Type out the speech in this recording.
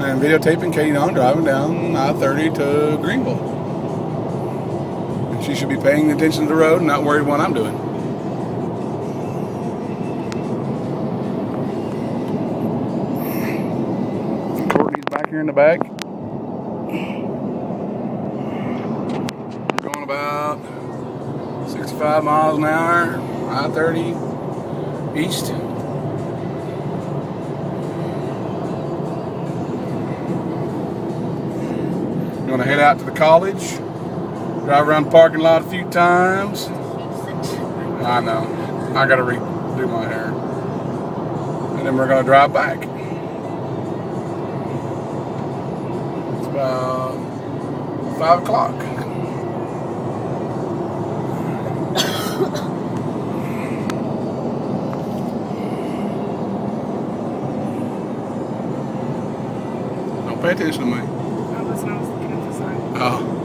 and videotaping Katie Dawn driving down I-30 to Greenville. And she should be paying attention to the road and not worried what I'm doing. Courtney's back here in the back. We're going about 65 miles an hour, I-30 east. Going to head out to the college, drive around the parking lot a few times. I know, I got to redo my hair. And then we're going to drive back. It's about 5 o'clock. Don't pay attention to me. Oh, listen, I was looking at the sign. Oh.